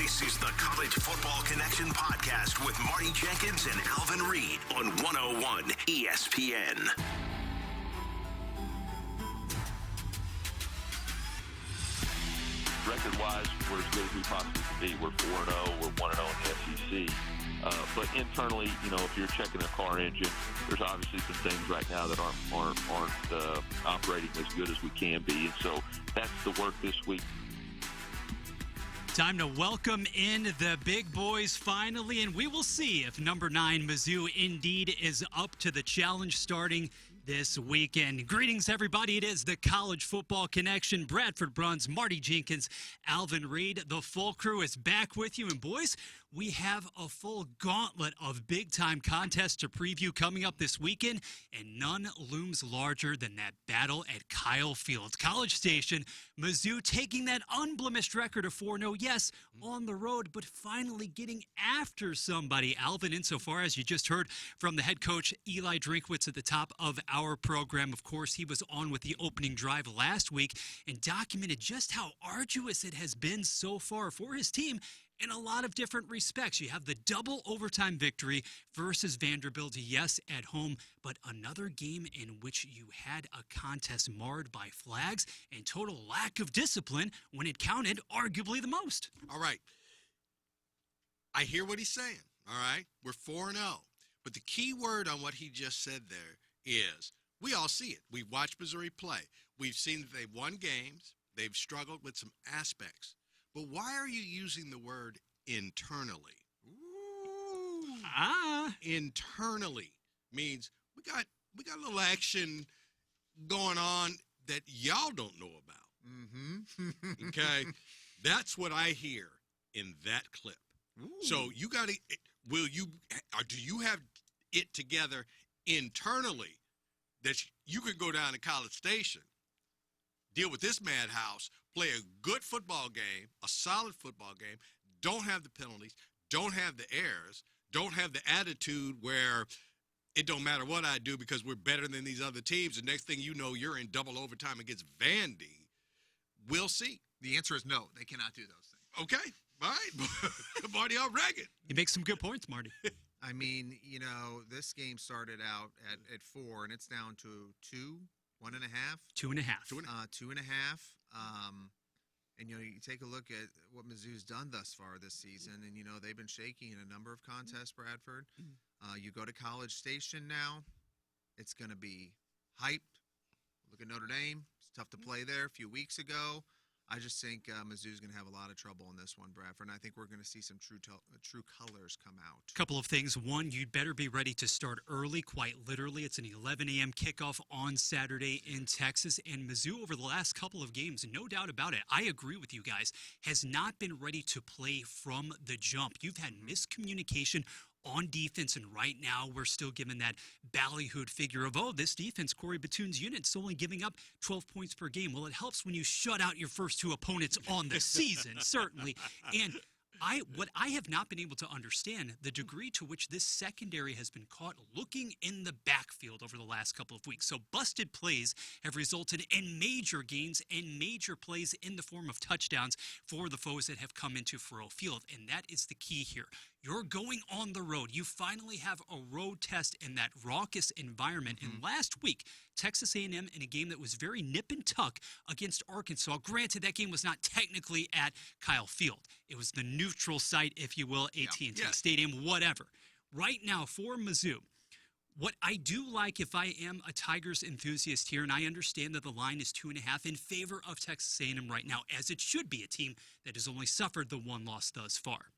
This is the College Football Connection podcast with Marty Jenkins and Alvin Reed on 101 ESPN. Record-wise, we're as good as we possibly can be. We're 4-0. We're 1-0 in the SEC. But internally, if you're checking a car engine, there's obviously some things right now that aren't operating as good as we can be. And so that's the work this week. Time to welcome in the big boys finally, and we will see if number 9 Mizzou indeed is up to the challenge starting this weekend. Greetings, everybody. It is the College Football Connection. Bradford Bruns, Marty Jenkins, Alvin Reed. The full crew is back with you. And, boys, we have a full gauntlet of big-time contests to preview coming up this weekend, and none looms larger than that battle at Kyle Field. College Station, Mizzou taking that unblemished record of 4-0, yes, on the road, but finally getting after somebody. Alvin, insofar as you just heard from the head coach, Eli Drinkwitz, at the top of our program. Of course, he was on with the opening drive last week and documented just how arduous it has been so far for his team in a lot of different respects. You have the double overtime victory versus Vanderbilt, yes, at home, but another game in which you had a contest marred by flags and total lack of discipline when it counted arguably the most. All right. I hear what he's saying, all right? We're 4-0. But the key word on what he just said there is we all see it. We've watched Missouri play. We've seen that they've won games. They've struggled with some aspects. But why are you using the word internally? Internally means we got a little action going on that y'all don't know about. Okay? That's what I hear in that clip. Ooh. So you got to do you have it together internally that you could go down to College Station, deal with this madhouse, play a good football game, a solid football game, don't have the penalties, don't have the errors, don't have the attitude where it don't matter what I do because we're better than these other teams. The next thing you know, you're in double overtime against Vandy. We'll see. The answer is no. They cannot do those things. Okay. All right. Marty, I'll rag it. You make some good points, Marty. I mean, this game started out at 4, and it's down to 2, 1.5. 2.5. 2.5. And, you take a look at what Mizzou's done thus far this season, and, they've been shaky in a number of contests, Bradford. You go to College Station now, it's going to be hyped. Look at Notre Dame. It's tough to play there a few weeks ago. I just think Mizzou's going to have a lot of trouble in this one, Bradford, and I think we're going to see some true colors come out. Couple of things. One, you'd better be ready to start early, quite literally. It's an 11 a.m. kickoff on Saturday in Texas, and Mizzou over the last couple of games, no doubt about it, I agree with you guys, has not been ready to play from the jump. You've had miscommunication on defense, and right now we're still given that ballyhooed figure of, this defense, Corey Batoon's unit's only giving up 12 points per game. Well, it helps when you shut out your first 2 opponents on the season, certainly. And what I have not been able to understand the degree to which this secondary has been caught looking in the backfield over the last couple of weeks. So busted plays have resulted in major gains and major plays in the form of touchdowns for the foes that have come into Faurot Field. And that is the key here. You're going on the road. You finally have a road test in that raucous environment. And last week, Texas A&M in a game that was very nip and tuck against Arkansas. Granted, that game was not technically at Kyle Field. It was the neutral site, if you will, AT&T Stadium, whatever. Right now, for Mizzou, what I do like, if I am a Tigers enthusiast here, and I understand that the line is 2.5 in favor of Texas A&M right now, as it should be, a team that has only suffered the one loss thus far.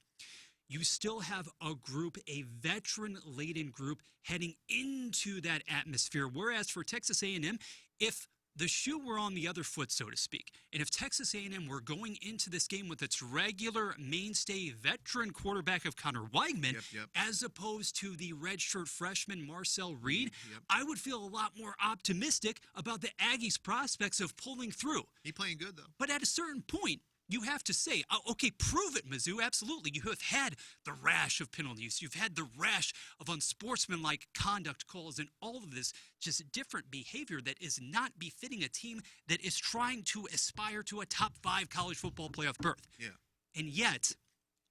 You still have a group, a veteran-laden group, heading into that atmosphere. Whereas for Texas A&M, if the shoe were on the other foot, so to speak, and if Texas A&M were going into this game with its regular mainstay veteran quarterback of Connor Weigman, as opposed to the redshirt freshman Marcel Reed, I would feel a lot more optimistic about the Aggies' prospects of pulling through. He's playing good, though. But at a certain point, you have to say, okay, prove it, Mizzou. Absolutely. You have had the rash of penalties. You've had the rash of unsportsmanlike conduct calls and all of this just different behavior that is not befitting a team that is trying to aspire to a top 5 college football playoff berth. Yeah. And yet,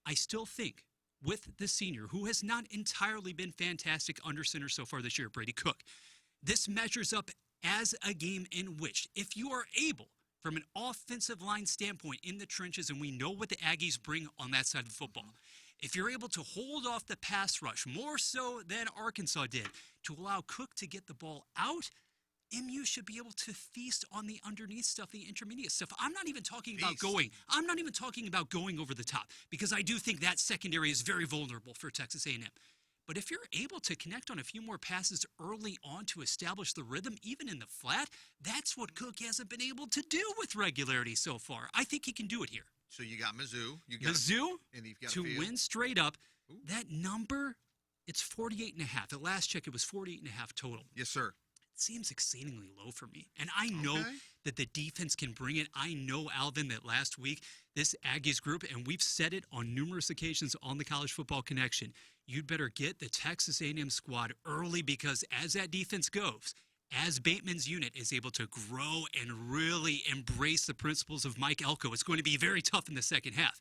I still think with the senior, who has not entirely been fantastic under center so far this year, Brady Cook, this measures up as a game in which, if you are able, from an offensive line standpoint in the trenches, and we know what the Aggies bring on that side of football, if you're able to hold off the pass rush more so than Arkansas did to allow Cook to get the ball out, MU should be able to feast on the underneath stuff, the intermediate stuff. I'm not even talking about going over the top, because I do think that secondary is very vulnerable for Texas A&M. But if you're able to connect on a few more passes early on to establish the rhythm, even in the flat, that's what Cook hasn't been able to do with regularity so far. I think he can do it here. So you got Mizzou. And you've got to win straight up. Ooh. That number, it's 48.5. At last check, it was 48.5 total. Yes, sir. It seems exceedingly low for me. And I know that the defense can bring it. I know, Alvin, that last week, this Aggies group, and we've said it on numerous occasions on the College Football Connection, you'd better get the Texas A&M squad early, because as that defense goes, as Bateman's unit is able to grow and really embrace the principles of Mike Elko, it's going to be very tough in the second half.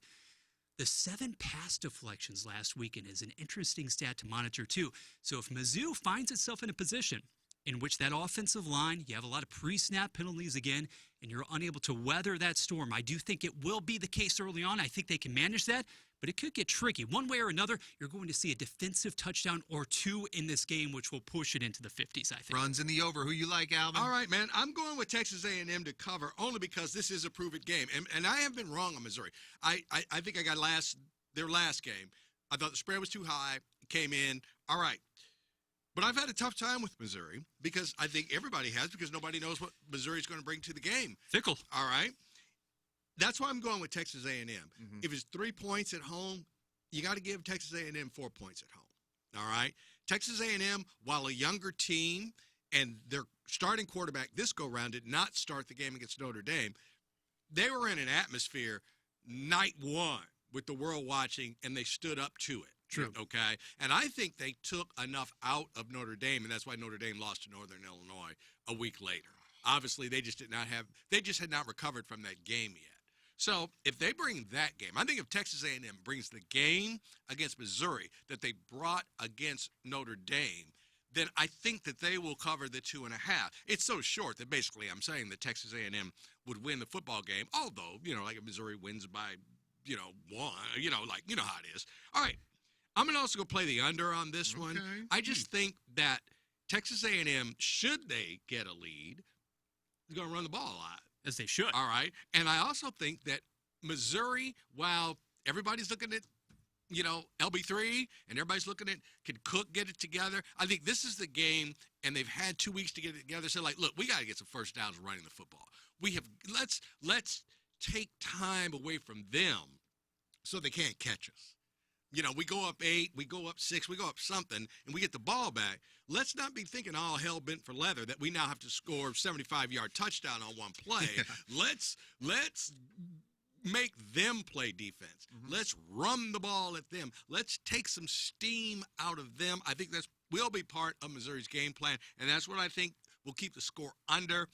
The 7 pass deflections last weekend is an interesting stat to monitor, too. So if Mizzou finds itself in a position in which that offensive line, you have a lot of pre-snap penalties again, and you're unable to weather that storm, I do think it will be the case early on. I think they can manage that, but it could get tricky. One way or another, you're going to see a defensive touchdown or two in this game, which will push it into the 50s, I think. Runs in the over. Who you like, Alvin? All right, man. I'm going with Texas A&M to cover only because this is a prove-it game. And I have been wrong on Missouri. I think I got their last game. I thought the spread was too high. Came in. All right. But I've had a tough time with Missouri because I think everybody has, because nobody knows what Missouri's going to bring to the game. Fickle. All right. That's why I'm going with Texas A&M. Mm-hmm. If it's 3 points at home, you got to give Texas A&M 4 points at home. All right. Texas A&M, while a younger team, and their starting quarterback this go-round did not start the game against Notre Dame, they were in an atmosphere night one with the world watching, and they stood up to it. True. Okay. And I think they took enough out of Notre Dame, and that's why Notre Dame lost to Northern Illinois a week later. Obviously, they just had not recovered from that game yet. So if they bring that game, I think if Texas A&M brings the game against Missouri that they brought against Notre Dame, then I think that they will cover the 2.5. It's so short that basically I'm saying that Texas A&M would win the football game, although, like if Missouri wins by, 1, how it is. All right. I'm going to also go play the under on this one. I just think that Texas A&M, should they get a lead, is going to run the ball a lot. As they should. All right. And I also think that Missouri, while everybody's looking at, LB3, and everybody's looking at, can Cook get it together? I think this is the game, and they've had 2 weeks to get it together. So, look, we got to get some first downs running the football. Let's take time away from them so they can't catch us. We go up 8, we go up 6, we go up something, and we get the ball back. Let's not be thinking all hell bent for leather that we now have to score a 75-yard touchdown on one play. Let's make them play defense. Mm-hmm. Let's run the ball at them. Let's take some steam out of them. I think that will be part of Missouri's game plan, and that's what I think will keep the score under.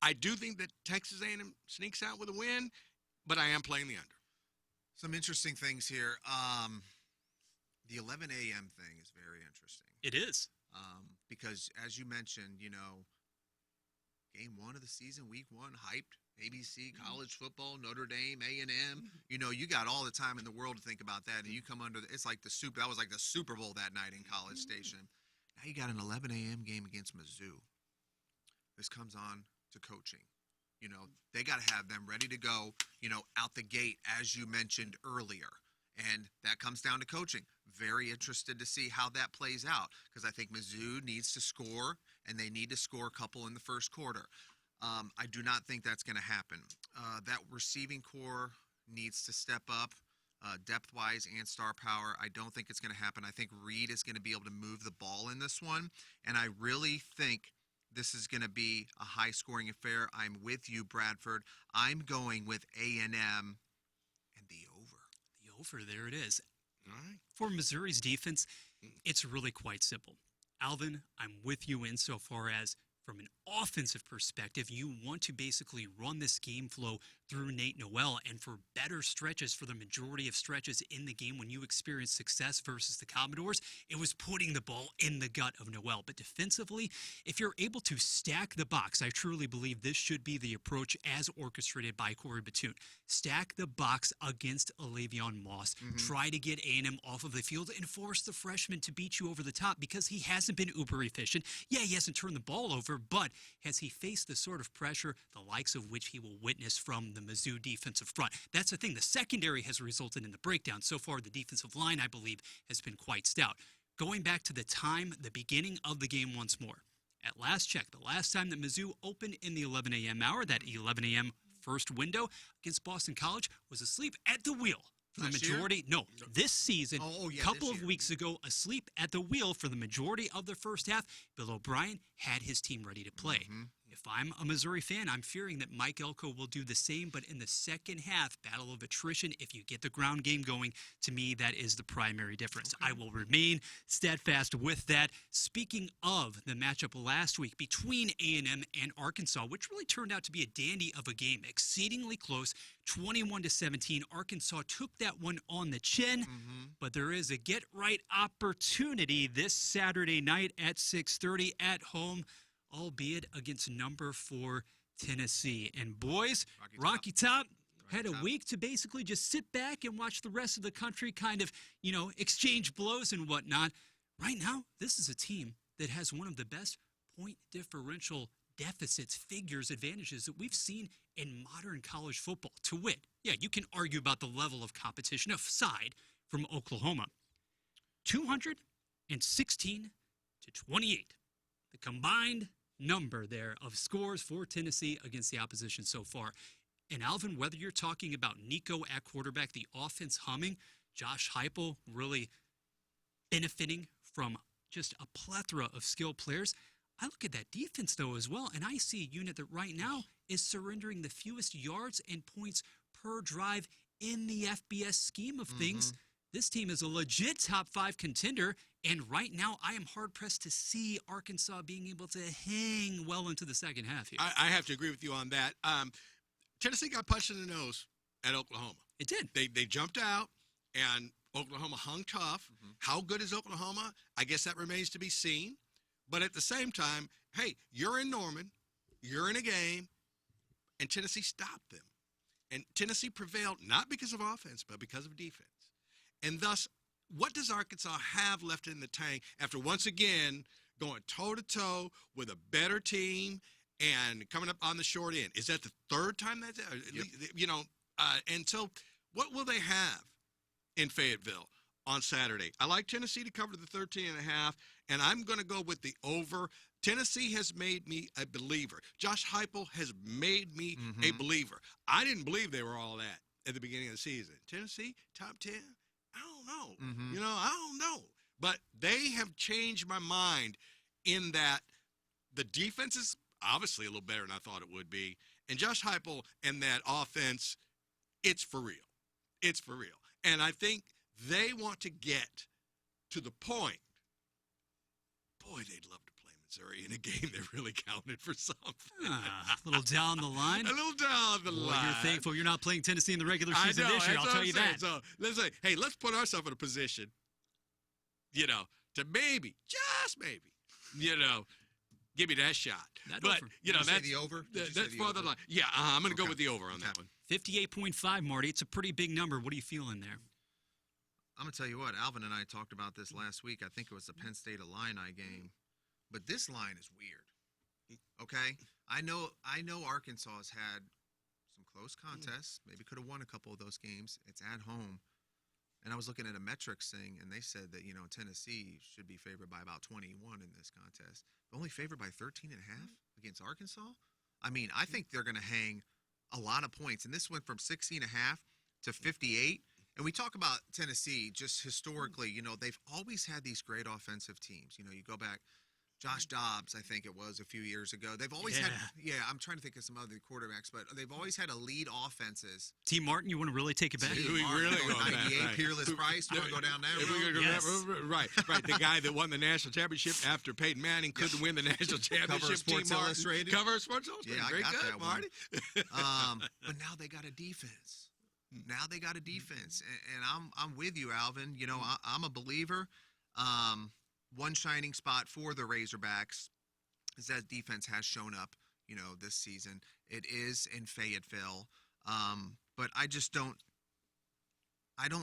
I do think that Texas A&M sneaks out with a win, but I am playing the under. Some interesting things here. The 11 a.m. thing is very interesting. It is. Because, as you mentioned, game 1 of the season, week 1, hyped, ABC, college football, Notre Dame, A&M. You got all the time in the world to think about that, and you come under it's like that was like the Super Bowl that night in College Station. Now you got an 11 a.m. game against Mizzou. This comes on to coaching. They got to have them ready to go, out the gate, as you mentioned earlier. And that comes down to coaching. Very interested to see how that plays out, because I think Mizzou needs to score, and they need to score a couple in the first quarter. I do not think that's going to happen. That receiving core needs to step up depth-wise and star power. I don't think it's going to happen. I think Reed is going to be able to move the ball in this one, and I really think this is going to be a high-scoring affair. I'm with you, Bradford. I'm going with A&M and the over. The over, there it is. All right. For Missouri's defense, it's really quite simple. Alvin, I'm with you insofar as From an offensive perspective, you want to basically run this game flow through Nate Noel, and for better stretches, for the majority of stretches in the game when you experience success versus the Commodores, it was putting the ball in the gut of Noel. But defensively, if you're able to stack the box, I truly believe this should be the approach as orchestrated by Corey Batoon. Stack the box against Olavion Moss. Try to get A&M off of the field and force the freshman to beat you over the top, because he hasn't been uber efficient. Yeah, he hasn't turned the ball over, but has he faced the sort of pressure the likes of which he will witness from the Mizzou defensive front? That's the thing. The secondary has resulted in the breakdown. So far, the defensive line, I believe, has been quite stout. Going back to the beginning of the game once more. At last check, the last time that Mizzou opened in the 11 a.m. hour, that 11 a.m. first window against Boston College, was asleep at the wheel. For the majority, this season, couple of weeks ago, asleep at the wheel for the majority of the first half. Bill O'Brien had his team ready to play. If I'm a Missouri fan, I'm fearing that Mike Elko will do the same, but in the second half, battle of attrition, if you get the ground game going, to me, that is the primary difference. I will remain steadfast with that. Speaking of the matchup last week between A&M and Arkansas, which really turned out to be a dandy of a game, exceedingly close, 21-17. Arkansas took that one on the chin, but there is a get-right opportunity this Saturday night at 6:30 at home, albeit against number 4 Tennessee. And boys, Rocky Top had a week to basically just sit back and watch the rest of the country kind of, exchange blows and whatnot. Right now, this is a team that has one of the best point differential deficits, figures, advantages that we've seen in modern college football. To wit, you can argue about the level of competition aside from Oklahoma. 216-28. The combined number there of scores for Tennessee against the opposition so far. And Alvin, whether you're talking about Nico at quarterback, the offense humming, Josh Heupel really benefiting from just a plethora of skilled players, I look at that defense, though, as well, and I see a unit that right now is surrendering the fewest yards and points per drive in the FBS scheme of things. This team is a legit top 5 contender, and right now I am hard-pressed to see Arkansas being able to hang well into the second half here. I have to agree with you on that. Tennessee got punched in the nose at Oklahoma. It did. They jumped out, and Oklahoma hung tough. How good is Oklahoma? I guess that remains to be seen. But at the same time, hey, you're in Norman, you're in a game, and Tennessee stopped them. And Tennessee prevailed not because of offense, but because of defense. And thus, what does Arkansas have left in the tank after once again going toe-to-toe with a better team and coming up on the short end? Is that the third time that's and so what will they have in Fayetteville on Saturday? I like Tennessee to cover the 13.5, and I'm going to go with the over. Tennessee has made me a believer. Josh Heupel has made me a believer. I didn't believe they were all that at the beginning of the season. Tennessee, top 10? I don't know. I don't know. But they have changed my mind in that the defense is obviously a little better than I thought it would be. And Josh Heupel and that offense, it's for real. It's for real. And I think they want to get to the point. Boy, they'd love to play Missouri in a game that really counted for something. A little down the line. A little down the line. You're thankful you're not playing Tennessee in the regular season this year, I'll tell you that. So let's say, hey, let's put ourselves in a position, to maybe, just maybe, give me that shot. That but, over. that's the over. That's farther line. Yeah, I'm going to go with the over on that one. 58.5, Marty. It's a pretty big number. What are you feeling there? I'm going to tell you what, Alvin and I talked about this last week. I think it was the Penn State Illini game. But this line is weird. Okay? I know Arkansas has had some close contests. Maybe could have won a couple of those games. It's at home. And I was looking at a metrics thing, and they said that, Tennessee should be favored by about 21 in this contest. Only favored by 13.5 against Arkansas? I mean, I think they're going to hang a lot of points. And this went from 60.5 to 58. And we talk about Tennessee just historically, they've always had these great offensive teams. You go back Josh Dobbs, I think it was a few years ago. They've always had, I'm trying to think of some other quarterbacks, but they've always had elite offenses. T. Martin, you want to really take it back? We really go back, 98, right. Peerless Price. You want to go down there? Yes. Right. The guy that won the national championship after Peyton Manning couldn't win the national championship. Cover of Sports T. Martin. Illustrated. Cover of Sports Illustrated. Yeah, I Very got good, that one. Marty. But now they got a defense. Now they got a defense, and I'm with you, Alvin. You know, I'm a believer. One shining spot for the Razorbacks is that defense has shown up, you know, this season. It is in Fayetteville. But I just don't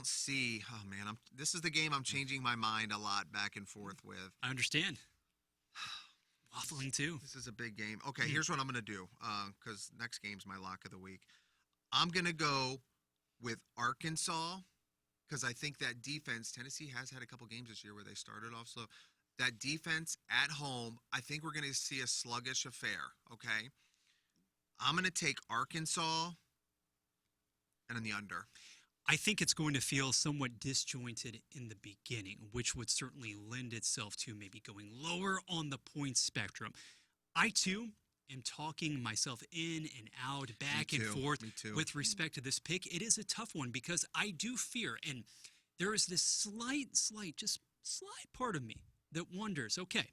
see, oh man, this is the game I'm changing my mind a lot back and forth with. I understand. Waffling too. This is a big game. Okay, here's what I'm going to do, because next game's my lock of the week. I'm going to go with Arkansas, because I think that defense, Tennessee has had a couple games this year where they started off slow. That defense at home, I think we're going to see a sluggish affair, okay? I'm going to take Arkansas and in the under. I think it's going to feel somewhat disjointed in the beginning, which would certainly lend itself to maybe going lower on the point spectrum. I, too, am talking myself in and out, back and forth with respect to this pick. It is a tough one because I do fear, and there is this slight part of me that wonders, okay,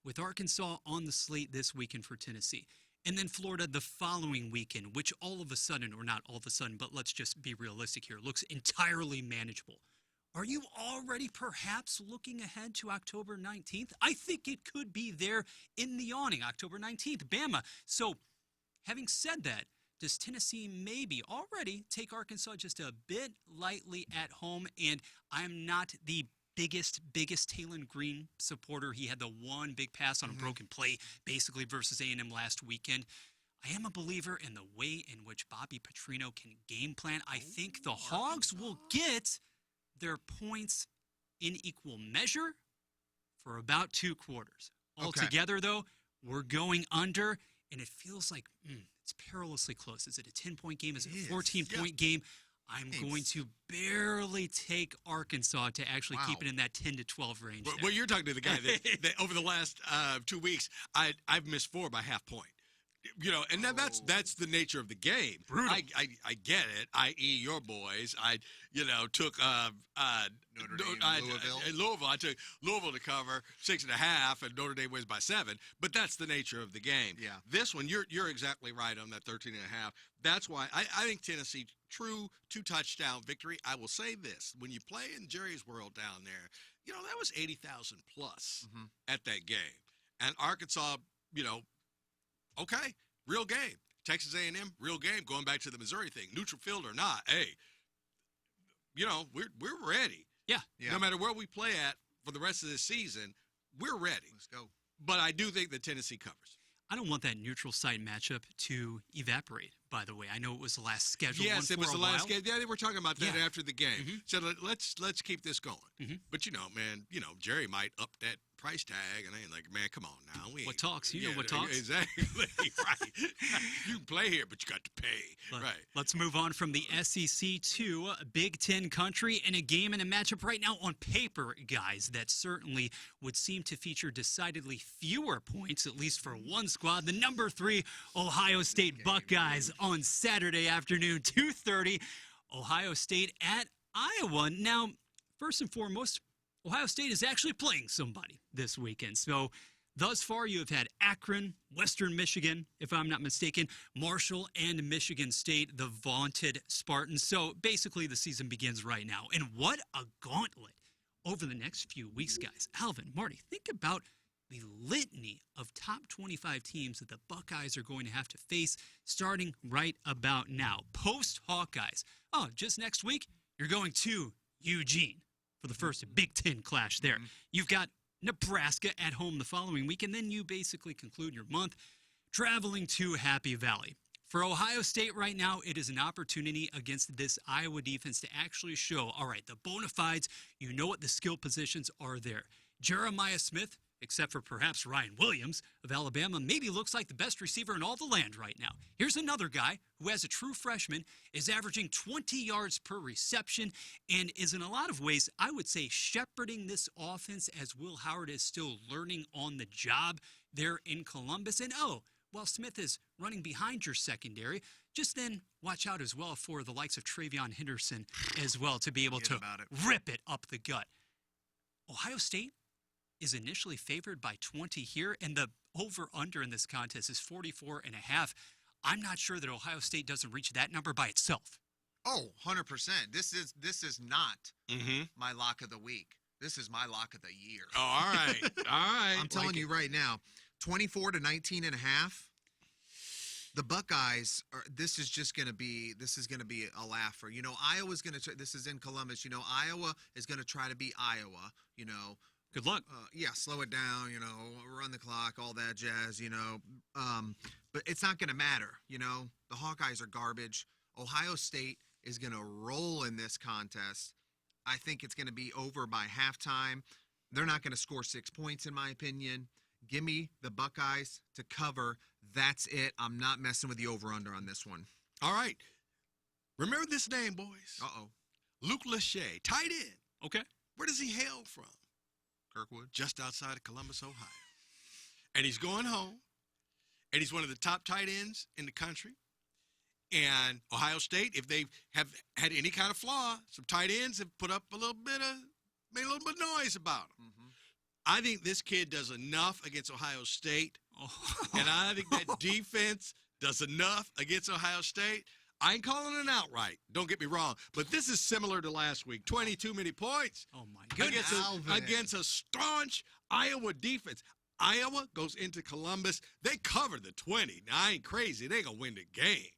with Arkansas on the slate this weekend for Tennessee, and then Florida the following weekend, which all of a sudden, or not all of a sudden, but let's just be realistic here, looks entirely manageable. Are you already perhaps looking ahead to October 19th? I think it could be there in the awning, October 19th, Bama. So, having said that, does Tennessee maybe already take Arkansas just a bit lightly at home? And I'm not the biggest Talon Green supporter. He had the one big pass on a broken play, basically, versus A&M last weekend. I am a believer in the way in which Bobby Petrino can game plan. I think the Hogs will get their points in equal measure for about 2 quarters. Altogether, though, we're going under, and it feels like it's perilously close. Is it a 10-point game? Is it a 14-point game? I'm going to barely take Arkansas to actually keep it in that 10 to 12 range. Well, you're talking to the guy that over the last 2 weeks, I've missed 4 by half point. You know, and that's the nature of the game. Brutal. I get it. I.e., your boys. I took Notre Dame and Louisville. I took Louisville to cover 6.5, and Notre Dame wins by 7. But that's the nature of the game. Yeah. This one, you're exactly right on that 13.5. That's why I think Tennessee true 2-touchdown victory. I will say this: when you play in Jerry's world down there, you know that was 80,000 plus at that game, and Arkansas, okay, real game. Texas A&M, real game. Going back to the Missouri thing, neutral field or not, hey, we're ready. Yeah. No matter where we play at for the rest of this season, we're ready. Let's go. But I do think that Tennessee covers. I don't want that neutral site matchup to evaporate, by the way. I know it was the last scheduled one Yes, it was the last game. Yeah, they were talking about that after the game. So let's keep this going. But, man, Jerry might up that price tag, and I ain't like, man, come on now. What talks? You know what talks. Exactly. Right. You can play here, but you got to pay. Right. Let's move on from the SEC to Big Ten country and a game and a matchup right now on paper, guys, that certainly would seem to feature decidedly fewer points, at least for one squad. The number 3 Ohio State Buckeyes on Saturday afternoon, 2:30. Ohio State at Iowa. Now, first and foremost, Ohio State is actually playing somebody this weekend. So, thus far, you have had Akron, Western Michigan, if I'm not mistaken, Marshall, and Michigan State, the vaunted Spartans. So, basically, the season begins right now. And what a gauntlet over the next few weeks, guys. Alvin, Marty, think about the litany of top 25 teams that the Buckeyes are going to have to face starting right about now. Post-Hawkeyes. Oh, just next week, you're going to Eugene for the first Big Ten clash there. You've got Nebraska at home the following week, and then you basically conclude your month traveling to Happy Valley. For Ohio State right now, it is an opportunity against this Iowa defense to actually show, all right, the bona fides, you know what the skill positions are there. Jeremiah Smith, except for perhaps Ryan Williams of Alabama, maybe looks like the best receiver in all the land right now. Here's another guy who, as a true freshman, is averaging 20 yards per reception and is in a lot of ways, I would say, shepherding this offense as Will Howard is still learning on the job there in Columbus. And while Smith is running behind your secondary, just then watch out as well for the likes of Travion Henderson as well to be able to rip it up the gut. Ohio State is initially favored by 20 here, and the over-under in this contest is 44.5. I'm not sure that Ohio State doesn't reach that number by itself. Oh, 100%. This is not my lock of the week. This is my lock of the year. Oh, all right. All right. I'm telling you right now, 24 to 19.5. The Buckeyes are. This is going to be a laugher. You know, Iowa's going to. This is in Columbus. You know, Iowa is going to try to beat Iowa. You know, good luck. Yeah, slow it down. You know, run the clock, all that jazz. You know, but it's not going to matter. You know, the Hawkeyes are garbage. Ohio State is going to roll in this contest. I think it's going to be over by halftime. They're not going to score 6 points, in my opinion. Give me the Buckeyes to cover. That's it. I'm not messing with the over-under on this one. All right. Remember this name, boys. Uh-oh. Luke Lachey, tight end. Okay. Where does he hail from? Kirkwood. Just outside of Columbus, Ohio. And he's going home. And he's one of the top tight ends in the country. And Ohio State, if they have had any kind of flaw, some tight ends have put up made a little bit of noise about him. Mm-hmm. I think this kid does enough against Ohio State. And I think that defense does enough against Ohio State. I ain't calling it outright. Don't get me wrong. But this is similar to last week. 22 many points. Oh, my goodness. Against a staunch Iowa defense. Iowa goes into Columbus. They cover the 20. Now, I ain't crazy. They going to win the game.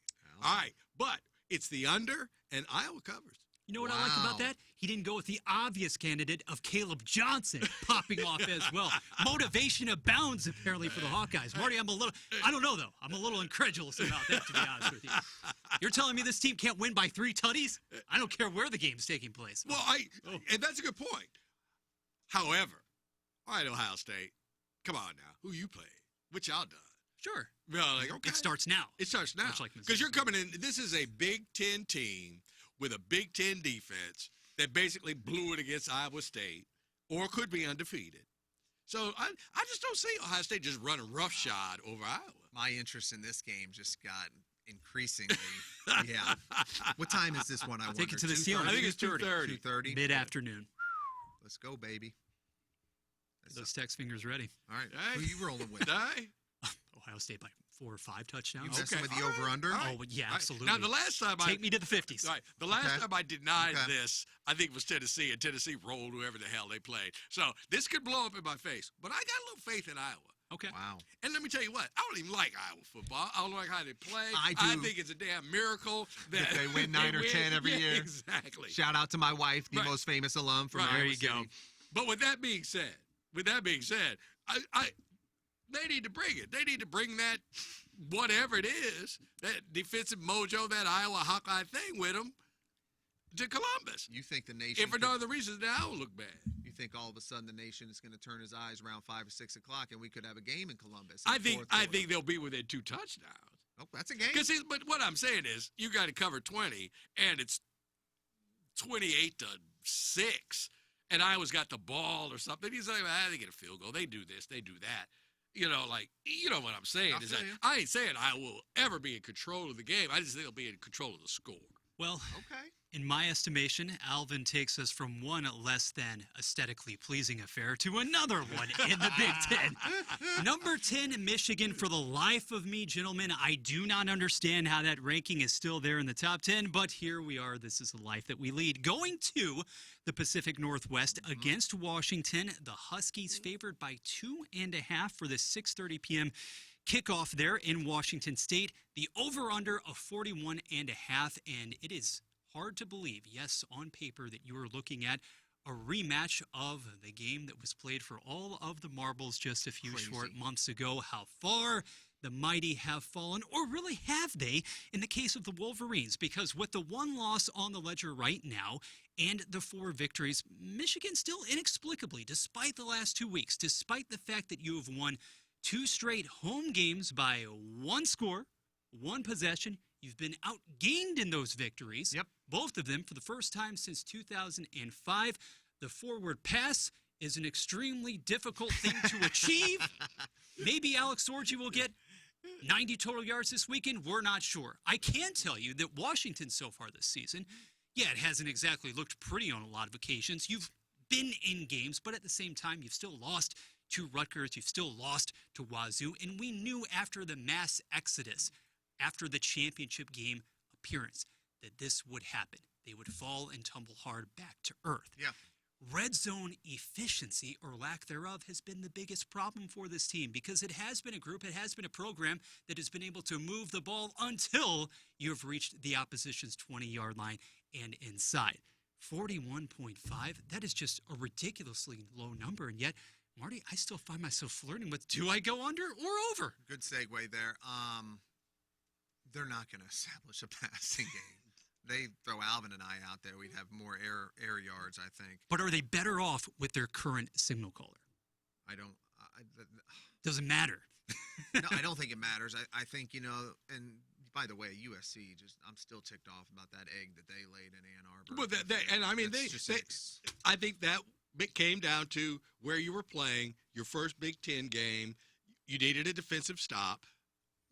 All right. But it's the under, and Iowa covers. You know what I like about that? He didn't go with the obvious candidate of Caleb Johnson popping off as well. Motivation abounds, apparently, for the Hawkeyes. Marty, I don't know, though. I'm a little incredulous about that, to be honest with you. You're telling me this team can't win by 3 tutties? I don't care where the game's taking place. Well, and that's a good point. However, all right, Ohio State, come on now. Who you play? What y'all done? Sure. Well, like, okay. It starts now. It starts now. Because you're coming in. This is a Big Ten team with a Big Ten defense that basically blew it against Iowa State or could be undefeated. So I just don't see Ohio State just running roughshod over Iowa. My interest in this game just got increasingly, yeah. What time is this one? I take it to the ceiling. I think it's 2:30. 2:30. Mid-afternoon. Let's go, baby. Those text fingers ready. All right. Hey. Who you rolling with? Ohio State by 4 or 5 touchdowns. You messing with the over-under? Right. Oh, yeah, absolutely. Now, the last time Take me to the 50s. Right. The last time I denied this, I think it was Tennessee, and Tennessee rolled whoever the hell they played. So this could blow up in my face. But I got a little faith in Iowa. Okay. Wow. And let me tell you what, I don't even like Iowa football. I don't like how they play. I do. I think it's a damn miracle that they win 9 or 10 every year. Exactly. Shout out to my wife, the most famous alum from Iowa There you City. go. But with that being said, they need to bring it. They need to bring that, whatever it is, that defensive mojo, that Iowa Hawkeye thing with them to Columbus. You think the nation? If for no other reason, then I will look bad. You think all of a sudden the nation is going to turn his eyes around 5 or 6 o'clock, and we could have a game in Columbus? I think they'll be within 2 touchdowns. Oh, that's a game. But what I'm saying is, you got to cover 20, and it's 28-6, and Iowa's got the ball or something. He's like, they get a field goal. They do this. They do that. You know, what I'm saying is that I ain't saying I will ever be in control of the game. I just think they'll be in control of the score. Well, okay. In my estimation, Alvin takes us from one less than aesthetically pleasing affair to another one in the Big Ten. Number 10, Michigan. For the life of me, gentlemen, I do not understand how that ranking is still there in the top 10, but here we are. This is the life that we lead. Going to the Pacific Northwest against Washington, the Huskies favored by 2.5 for the 6:30 p.m. kickoff there in Washington State. The over-under of 41.5, and it is hard to believe, yes, on paper, that you are looking at a rematch of the game that was played for all of the marbles just a few short months ago. How far the mighty have fallen, or really have they, in the case of the Wolverines? Because with the one loss on the ledger right now and the 4 victories, Michigan still inexplicably, despite the last 2 weeks, despite the fact that you have won 2 straight home games by 1 score, 1 possession, you've been outgained in those victories. Yep. Both of them for the first time since 2005. The forward pass is an extremely difficult thing to achieve. Maybe Alex Sorgi will get 90 total yards this weekend. We're not sure. I can tell you that Washington so far this season, yeah, it hasn't exactly looked pretty on a lot of occasions. You've been in games, but at the same time, you've still lost to Rutgers. You've still lost to Wazoo. And we knew after the mass exodus, after the championship game appearance, that this would happen. They would fall and tumble hard back to earth. Yeah. Red zone efficiency, or lack thereof, has been the biggest problem for this team because it has been a group, it has been a program that has been able to move the ball until you have reached the opposition's 20-yard line and inside. 41.5, that is just a ridiculously low number, and yet, Marty, I still find myself flirting with, do I go under or over? Good segue there. They're not going to establish a passing game. They throw Alvin and I out there, we'd have more air yards, I think. But are they better off with their current signal caller? Doesn't matter. No, I don't think it matters. I think, and by the way, USC, I'm still ticked off about that egg that they laid in Ann Arbor. Well, and I mean, I think that came down to where you were playing your first Big Ten game. You needed a defensive stop.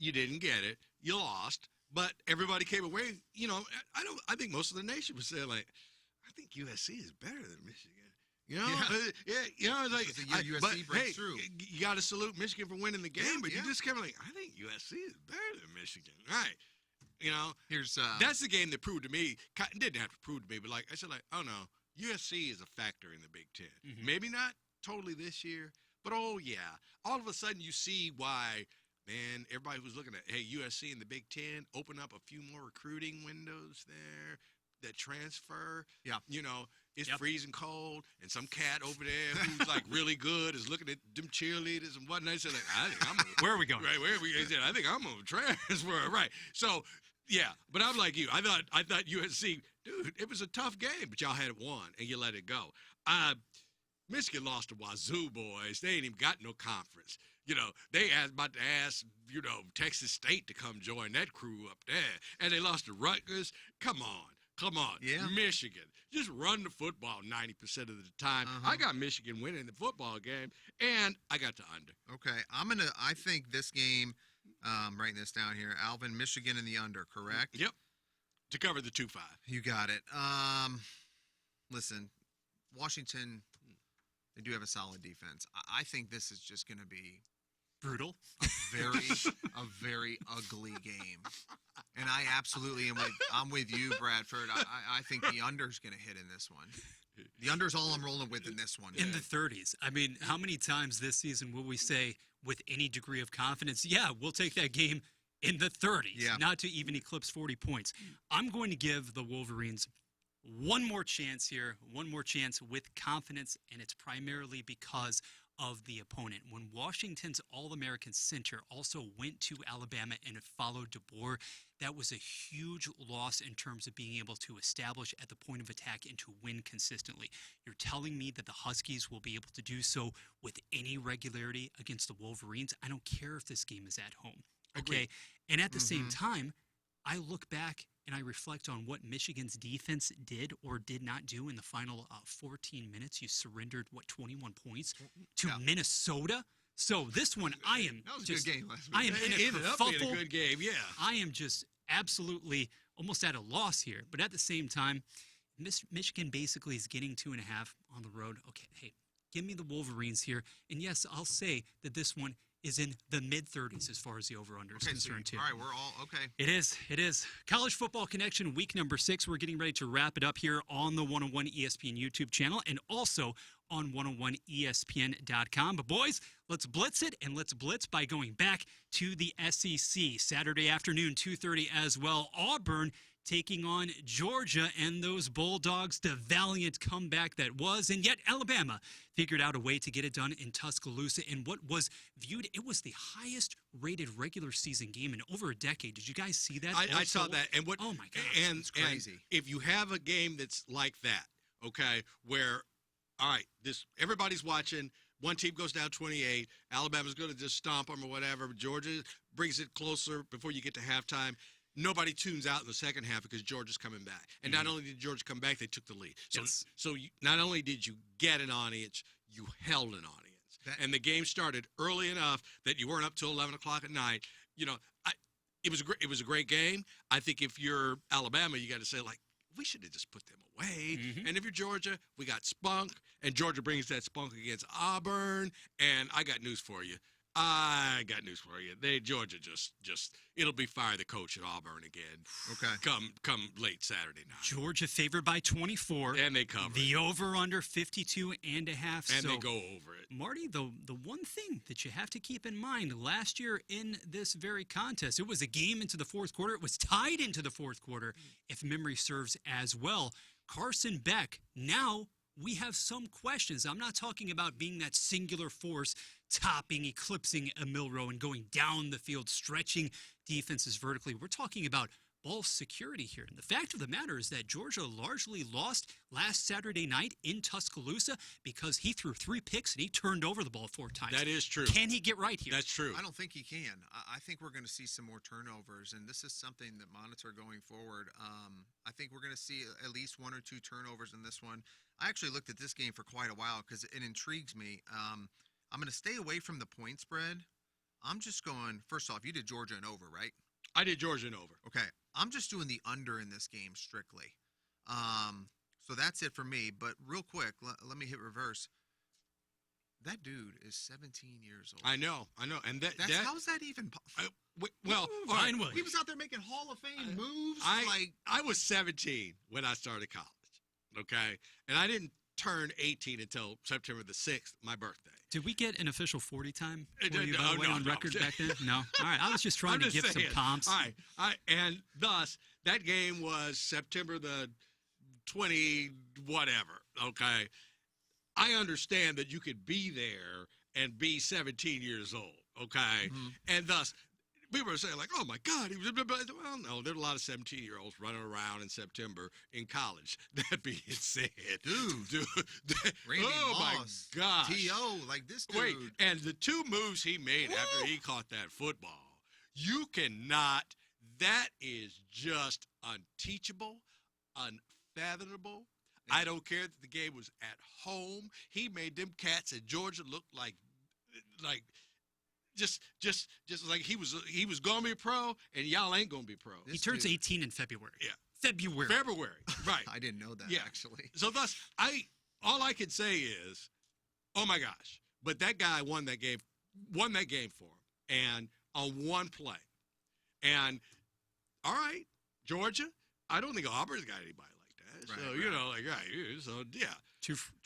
You didn't get it. You lost. But everybody came away, I think most of the nation was saying, like, I think USC is better than Michigan. USC breaks through. You got to salute Michigan for winning the game, but you just kept like, I think USC is better than Michigan. Right. Here's that's the game that proved to me, didn't have to prove to me, but like I said, like, oh no, USC is a factor in the Big Ten. Mm-hmm. Maybe not totally this year, but oh yeah. All of a sudden you see why. Man, everybody was looking at, hey, USC in the Big Ten, open up a few more recruiting windows there, that transfer. Yeah. It's freezing cold, and some cat over there who's like really good is looking at them cheerleaders and whatnot. They said, like, I think I'm gonna, where are we going? Right, where are we? They said, I think I'm going to transfer. Right. So, yeah, but I'm like you. I thought USC, dude, it was a tough game, but y'all had it won, and you let it go. Michigan lost to Wazoo, boys. They ain't even got no conference. They about to ask, Texas State to come join that crew up there. And they lost to Rutgers. Come on. Yeah. Michigan. Just run the football 90% of the time. Uh-huh. I got Michigan winning the football game, and I got the under. Okay. I think this game, writing this down here, Alvin, Michigan in the under, correct? Yep. To cover the 2-5. You got it. Listen, Washington, they do have a solid defense. I think this is just going to be brutal. A very ugly game. And I absolutely am with you, Bradford. I think the under's going to hit in this one. The under's all I'm rolling with in this one. In the 30s. I mean, how many times this season will we say with any degree of confidence, yeah, we'll take that game in the 30s, not to even eclipse 40 points. I'm going to give the Wolverines one more chance here, one more chance with confidence, and it's primarily because of the opponent. When Washington's All-American center also went to Alabama and followed DeBoer, that was a huge loss in terms of being able to establish at the point of attack and to win consistently. You're telling me that the Huskies will be able to do so with any regularity against the Wolverines? I don't care if this game is at home. Okay? Agreed. And at the same time, I look back and I reflect on what Michigan's defense did or did not do in the final 14 minutes. You surrendered, 21 points to Minnesota? So this one, I am that was just, a good game last week. I am in a Ended up being a kerfuffle. good game, yeah. I am just absolutely almost at a loss here. But at the same time, Michigan basically is getting 2.5 on the road. Okay, hey, give me the Wolverines here. And yes, I'll say that this one is in the mid-30s as far as the over-under is concerned, too. All right, we're all okay. It is. College Football Connection, week number 6. We're getting ready to wrap it up here on the 101 ESPN YouTube channel and also on 101ESPN.com. But, boys, let's blitz it, and let's blitz by going back to the SEC. Saturday afternoon, 2:30 as well. Auburn taking on Georgia and those Bulldogs, the valiant comeback that was. And yet Alabama figured out a way to get it done in Tuscaloosa in what was viewed, it was the highest rated regular season game in over a decade. Did you guys see that? I saw that. And what? Oh my God. It's crazy. And if you have a game that's like that, okay, where, all right, everybody's watching. One team goes down 28. Alabama's going to just stomp them or whatever. Georgia brings it closer before you get to halftime. Nobody tunes out in the second half because Georgia's coming back. And not only did Georgia come back, they took the lead. So not only did you get an audience, you held an audience. And the game started early enough that you weren't up till 11 o'clock at night. You know, it was a great game. I think if you're Alabama, you got to say, like, we should have just put them away. And if you're Georgia, we got spunk, and Georgia brings that spunk against Auburn. And I got news for you. Georgia just it'll be fire the coach at Auburn again. Okay. Come late Saturday night. Georgia favored by 24. And they cover the over-under 52.5. And they go over it. Marty, the one thing that you have to keep in mind, last year in this very contest, it was a game into the fourth quarter. It was tied into the fourth quarter, if memory serves as well. Carson Beck, now we have some questions. I'm not talking about being that singular force topping, eclipsing a Milroe and going down the field, stretching defenses vertically. We're talking about ball security here. And the fact of the matter is that Georgia largely lost last Saturday night in Tuscaloosa because he threw 3 picks and he turned over the ball 4 times. That is true. Can he get right here? That's true. I don't think he can. I think we're going to see some more turnovers, and this is something that monitor going forward. I think we're going to see at least 1 or 2 turnovers in this one. I actually looked at this game for quite a while because it intrigues me. I'm going to stay away from the point spread. I'm just going, first off, you did Georgia and over, right? I did Georgia and over. Okay. I'm just doing the under in this game strictly. So that's it for me. But real quick, let me hit reverse. That dude is 17 years old. I know. And how is that even possible? Fine, Williams. He was out there making Hall of Fame moves. I was 17 when I started college, okay? And I didn't turn 18 until September the 6th, my birthday. Did we get an official 40 time No, on record back then? No? All right. I was just trying to give some comps. All right. And thus, that game was September the 20 whatever, okay? I understand that you could be there and be 17 years old, okay? And thus, we were saying, like, oh, my God. Well, no, there are a lot of 17-year-olds running around in September in college. That being said. Dude. Randy Moss, my gosh. T.O., like this dude. Wait, and the 2 moves he made after he caught that football, you cannot, that is just unteachable, unfathomable. I don't care that the game was at home. He made them cats in Georgia look like just like he was gonna be a pro, and y'all ain't gonna be pro. He turns 18 in February. Yeah, February, right? I didn't know that actually. So thus, all I can say is, oh my gosh! But that guy won that game for him, and on one play. And all right, Georgia, I don't think Auburn's got anybody like that. Right, so yeah.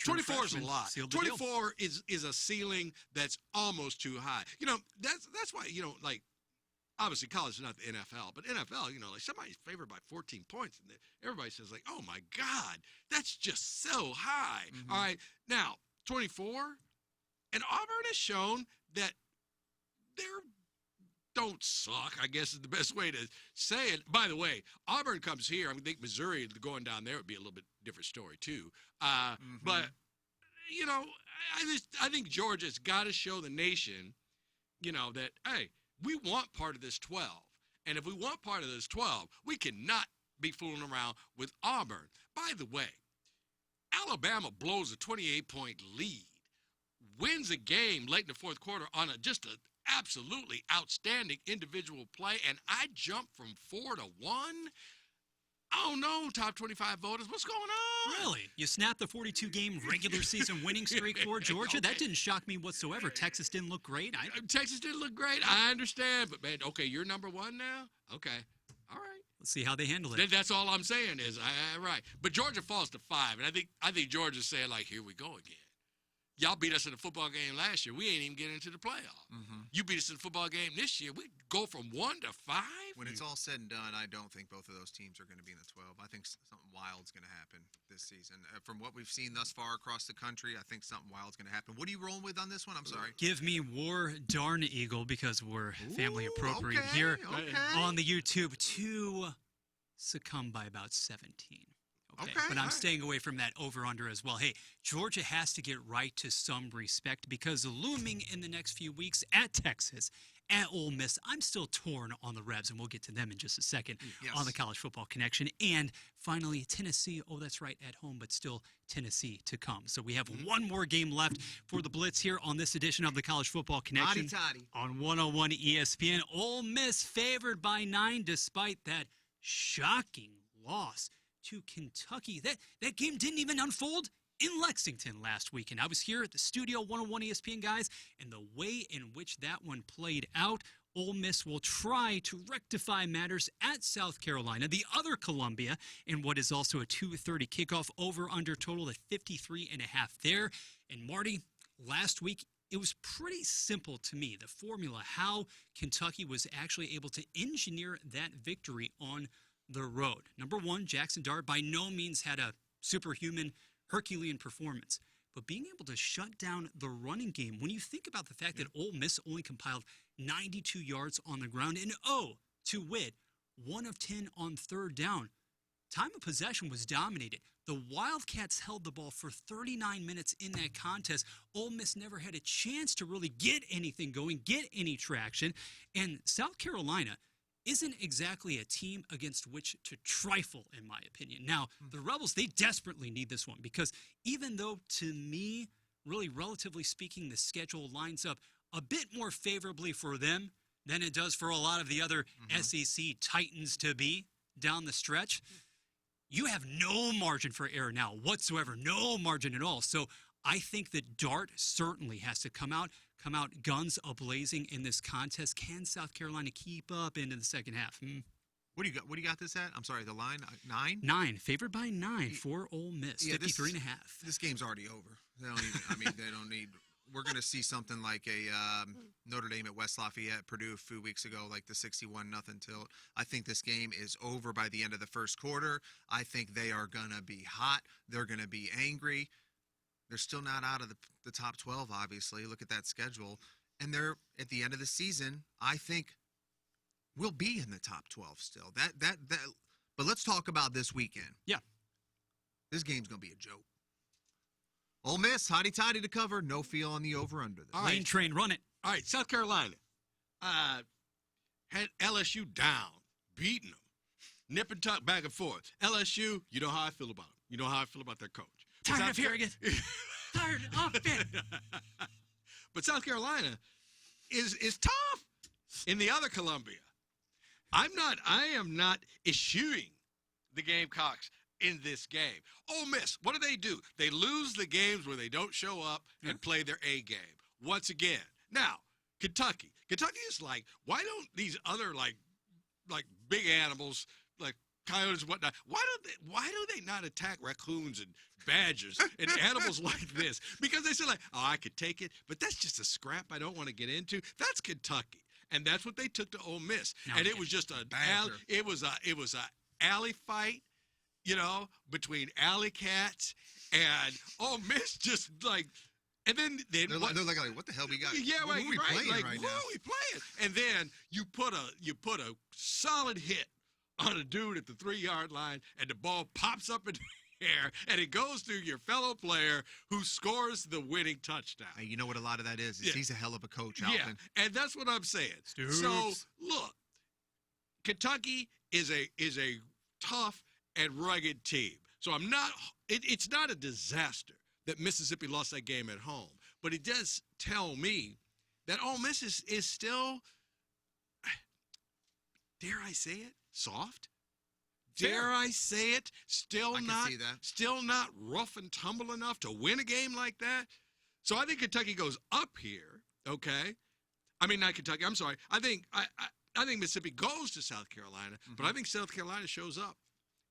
24 is a lot. 24 is a ceiling that's almost too high. You know, that's why, you know, like, obviously college is not the NFL, but NFL, you know, like somebody's favored by 14 points, and everybody says, like, oh my God, that's just so high. All right, now 24, and Auburn has shown that they're don't suck, I guess is the best way to say it. By the way, Auburn comes here. I think Missouri going down there would be a little bit different story too. But you know, I think Georgia's got to show the nation, you know, that hey, we want part of this 12, and if we want part of this 12, we cannot be fooling around with Auburn. By the way, Alabama blows a 28-point lead, wins a game late in the fourth quarter on just a absolutely outstanding individual play, and I jumped from 4 to 1. Oh no, top 25 voters, what's going on? Really? You snapped the 42-game regular season winning streak for Georgia? Okay. That didn't shock me whatsoever. Texas didn't look great. Texas didn't look great. I understand, but man, okay, you're number 1 now. Okay, all right. Let's see how they handle it. That's all I'm saying is, right. But Georgia falls to 5, and I think Georgia's saying, like, here we go again. y'all beat us in the football game last year. We ain't even getting into the playoff. You beat us in the football game this year. We go from 1 to 5. When it's all said and done, I don't think both of those teams are going to be in the 12. I think something wild's going to happen this season. From what we've seen thus far across the country, I think something wild's going to happen. What are you rolling with on this one? I'm sorry. Give me War Darn Eagle because we're family appropriate here on the YouTube to succumb by about 17. Okay, but I'm staying away from that over-under as well. Hey, Georgia has to get right to some respect because looming in the next few weeks at Texas, at Ole Miss, I'm still torn on the Rebs, and we'll get to them in just a second on the College Football Connection. And finally, Tennessee, that's right, at home, but still Tennessee to come. So we have one more game left for the Blitz here on this edition of the College Football Connection on 101 ESPN. Ole Miss favored by 9 despite that shocking loss to Kentucky. That game didn't even unfold in Lexington last weekend. I was here at the studio, 101 ESPN guys, and the way in which that one played out, Ole Miss will try to rectify matters at South Carolina, the other Columbia, in what is also a 2:30 kickoff over-under total at 53.5 there. And Marty, last week, it was pretty simple to me, the formula, how Kentucky was actually able to engineer that victory on the road. Number one, Jackson Dart by no means had a superhuman, Herculean performance, but being able to shut down the running game, when you think about the fact that Ole Miss only compiled 92 yards on the ground and to wit, 1 of 10 on third down, time of possession was dominated. The Wildcats held the ball for 39 minutes in that contest. Ole Miss never had a chance to really get anything going, get any traction, and South Carolina isn't exactly a team against which to trifle, in my opinion. Now, the Rebels, they desperately need this one because even though, to me, really relatively speaking, the schedule lines up a bit more favorably for them than it does for a lot of the other SEC Titans to be down the stretch, you have no margin for error now whatsoever, no margin at all. So I think that Dart certainly has to come out guns a-blazing in this contest. Can South Carolina keep up into the second half? What do you got this at? I'm sorry, the line 9? 9, favored by 9 for Ole Miss, 53.5. This game's already over. They don't even, they don't need. We're going to see something like a Notre Dame at West Lafayette, Purdue a few weeks ago, like the 61-0 tilt. I think this game is over by the end of the first quarter. I think they are going to be hot. They're going to be angry. They're still not out of the top 12, obviously. Look at that schedule. And they're, at the end of the season, I think we'll be in the top 12 still. But let's talk about this weekend. Yeah. This game's going to be a joke. Ole Miss, hotty-totty to cover. No feel on the over-under. Lane train, run it. All right, South Carolina had LSU down, beating them, nip and tuck back and forth. LSU, you know how I feel about them. You know how I feel about their coach. Tired of hearing it. Tired of it. But South Carolina is tough in the other Columbia. I am not eschewing the Gamecocks in this game. Ole Miss, what do? They lose the games where they don't show up and play their A game. Once again. Now, Kentucky. Kentucky is like, why don't these other like big animals like coyotes and whatnot, why do they not attack raccoons and badgers and animals like this? Because they say like, I could take it, but that's just a scrap I don't want to get into. That's Kentucky. And that's what they took to Ole Miss. And it was just a alley fight, between alley cats and Ole Miss just like, and then they're like, what the hell we got? Yeah, what are we playing right now? What are we playing? And then you put a solid hit on a dude at the 3-yard line, and the ball pops up in the air, and it goes through your fellow player who scores the winning touchdown. Hey, you know what a lot of that is? He's a hell of a coach, Alvin. Yeah, and that's what I'm saying. Stoops. So, look, Kentucky is a tough and rugged team. So it's not a disaster that Mississippi lost that game at home, but it does tell me that Ole Miss is still, dare I say it, soft? Dare I say it? Still not rough and tumble enough to win a game like that? So I think Kentucky goes up here, okay? I mean, not Kentucky, I'm sorry. I think Mississippi goes to South Carolina, but I think South Carolina shows up.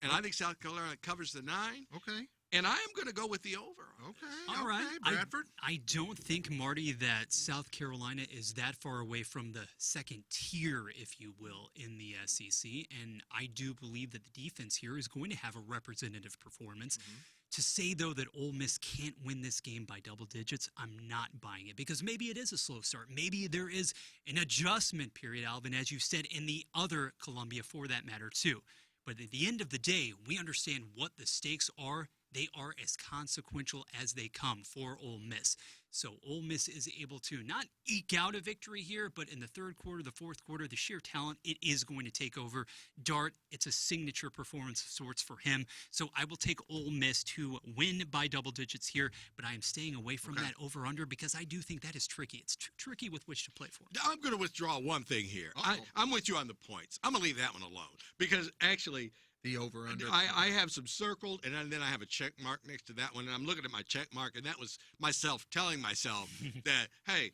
And I think South Carolina covers the 9. Okay. And I am going to go with the over. Okay. All right. Bradford. I don't think, Marty, that South Carolina is that far away from the second tier, if you will, in the SEC. And I do believe that the defense here is going to have a representative performance. Mm-hmm. To say, though, that Ole Miss can't win this game by double digits, I'm not buying it, because maybe it is a slow start. Maybe there is an adjustment period, Alvin, as you said, in the other Columbia for that matter, too. But at the end of the day, we understand what the stakes are. They are as consequential as they come for Ole Miss. So Ole Miss is able to not eke out a victory here, but in the third quarter, the fourth quarter, the sheer talent, it is going to take over. Dart, it's a signature performance of sorts for him. So I will take Ole Miss to win by double digits here, but I am staying away from that over-under because I do think that is tricky. It's too tricky with which to play for. I'm going to withdraw one thing here. I'm with you on the points. I'm going to leave that one alone because actually – the over-under. I have some circled, and then I have a check mark next to that one, and I'm looking at my check mark, and that was myself telling myself that, hey,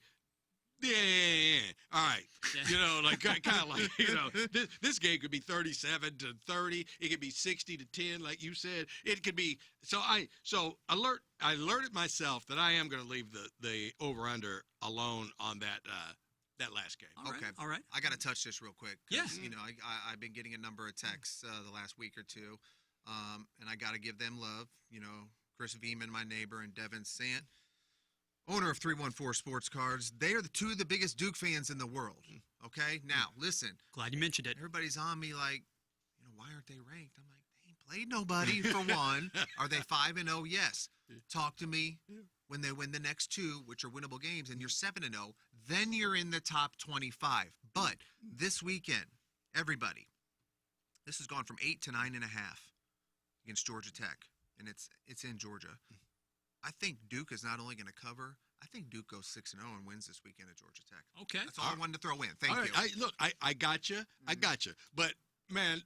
yeah, all right. You know, like kind of like, you know, this game could be 37-30. It could be 60-10, like you said. It could be I alerted myself that I am going to leave the over-under alone on that last game. All right. I got to touch this real quick. Yeah. You know, I've been getting a number of texts the last week or two, and I got to give them love. You know, Chris Veeman, my neighbor, and Devin Sant, owner of 314 Sports Cards. They are two of the biggest Duke fans in the world. Okay? Now, listen. Glad you mentioned it. Everybody's on me like, you know, why aren't they ranked? I'm like, they ain't played nobody, for one. Are they 5-0? Yes. Talk to me. When they win the next two, which are winnable games, and you're 7-0, then you're in the top 25. But this weekend, everybody, this has gone from 8 to 9.5 against Georgia Tech, and it's in Georgia. I think Duke is not only going to cover, I think Duke goes 6-0 and wins this weekend at Georgia Tech. Okay. That's all I wanted to throw in. Thank all you. right. I got you. I got you. But, man,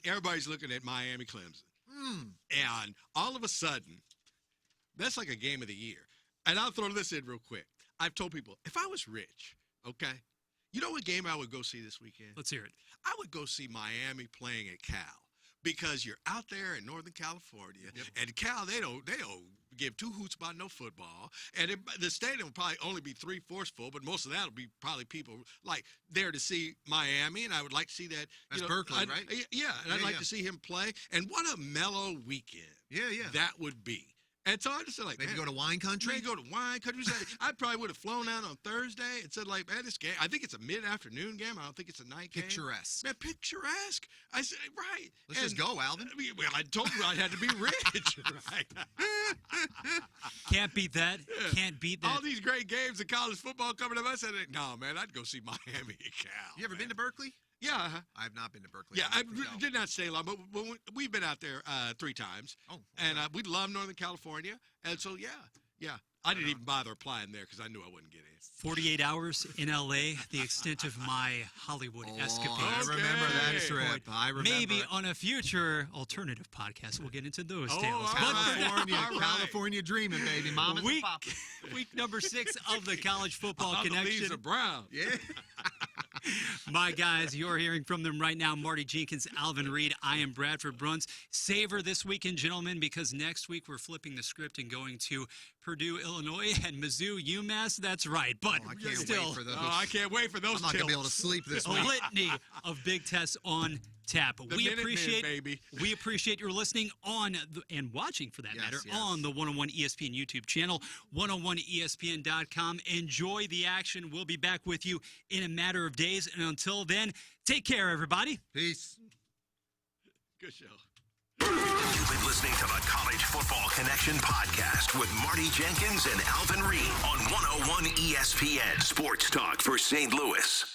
everybody's looking at Miami Clemson. And all of a sudden, that's like a game of the year. And I'll throw this in real quick. I've told people, if I was rich, okay, you know what game I would go see this weekend? Let's hear it. I would go see Miami playing at Cal because you're out there in Northern California, and Cal, they don't give two hoots about no football. And the stadium will probably only be 3/4 full, but most of that will be probably people like there to see Miami, and I would like to see that. That's Berkeley, right? Yeah, and I'd like to see him play. And what a mellow weekend. Yeah. That would be. And so I just said, like, maybe man, go to wine country. Maybe go to wine country. I probably would have flown out on Thursday and said, like, man, this game. I think it's a mid-afternoon game. I don't think it's a night game. Picturesque. Man, picturesque. I said, right. Let's just go, Alvin. Well, I told you I had to be rich, right? Can't beat that. Can't beat that. All these great games of college football coming up. I said, no, man, I'd go see Miami and Cal. You ever been to Berkeley? Yeah. I have not been to Berkeley. Yeah, I did not stay long, but we've been out there 3 times. Oh. Okay. And we love Northern California. And so, yeah. I didn't even bother applying there because I knew I wouldn't get in. 48 hours in L.A., the extent of my Hollywood escapades. I remember that trip. I remember. Maybe on a future alternative podcast, we'll get into those tales. California, All right. California dreaming, baby. Mama's and Papa. Week number 6 of the College Football Connection. Lisa Brown. Yeah. My guys, you're hearing from them right now. Marty Jenkins, Alvin Reed. I am Bradford Bruns. Savor this weekend, gentlemen, because next week we're flipping the script and going to Purdue, Illinois, and Mizzou, UMass. That's right. But I can't still, wait for those. I can't wait for those. I'm not going to be able to sleep this a week. litany of big tests on tap. We appreciate your listening on and watching, for that matter, on the 101 ESPN YouTube channel, 101ESPN.com. Enjoy the action. We'll be back with you in a matter of days. And until then, take care, everybody. Peace. Good show. You've been listening to the College Football Connection podcast with Marty Jenkins and Alvin Reed on 101 ESPN Sports Talk for St. Louis.